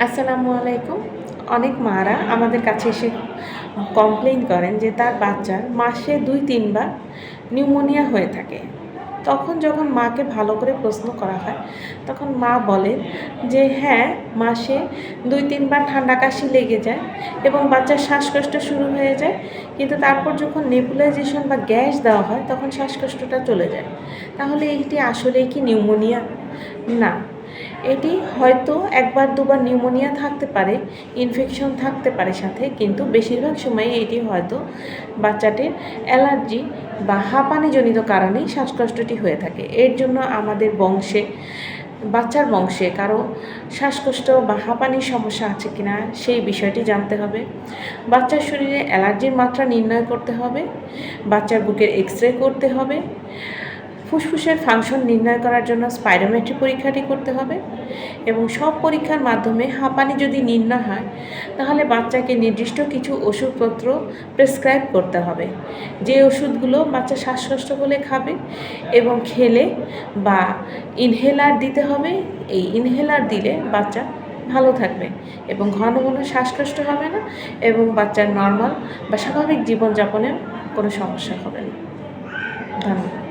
আসসালামু আলাইকুম। অনেক মারা আমাদের কাছে এসে কমপ্লেইন করেন যে তার বাচ্চার মাসে ২-৩ বার নিউমোনিয়া হয়ে থাকে। তখন যখন মাকে ভালো করে প্রশ্ন করা হয়, তখন মা বলেন যে হ্যাঁ, মাসে ২-৩ বার ঠান্ডা কাশি লেগে যায় এবং বাচ্চার শ্বাসকষ্ট শুরু হয়ে যায়। কিন্তু তারপর যখন নেবুলাইজেশন বা গ্যাস দেওয়া হয় তখন শ্বাসকষ্টটা চলে যায়। তাহলে এটি আসলেই কি নিউমোনিয়া? না। এটি হয়তো ১ বার ২ বার নিউমোনিয়া থাকতে পারে, ইনফেকশন থাকতে পারে সাথে, কিন্তু বেশিরভাগ সময়ই এটি হয়তো বাচ্চাটির অ্যালার্জি বা হাঁপানিজনিত কারণেই শ্বাসকষ্টটি হয়ে থাকে। এর জন্য আমাদের বংশে, বাচ্চার বংশে কারো শ্বাসকষ্ট বা হাঁপানির সমস্যা আছে কিনা সেই বিষয়টি জানতে হবে। বাচ্চার শরীরে অ্যালার্জির মাত্রা নির্ণয় করতে হবে, বাচ্চার বুকের এক্স-রে করতে হবে, ফুসফুসের ফাংশন নির্ণয় করার জন্য স্পাইরোমেট্রি পরীক্ষাটি করতে হবে এবং সব পরীক্ষার মাধ্যমে হাঁপানি যদি নির্ণয় হয় তাহলে বাচ্চাকে নির্দিষ্ট কিছু ওষুধপত্র প্রেসক্রাইব করতে হবে, যে ওষুধগুলো বাচ্চা শ্বাসকষ্ট হলে খাবে এবং খেলে বা ইনহেলার দিতে হবে। এই ইনহেলার দিলে বাচ্চা ভালো থাকবে এবং ঘন ঘন শ্বাসকষ্ট হবে না এবং বাচ্চার নর্মাল বা স্বাভাবিক জীবনযাপনেও কোনো সমস্যা হবে না। ধন্যবাদ।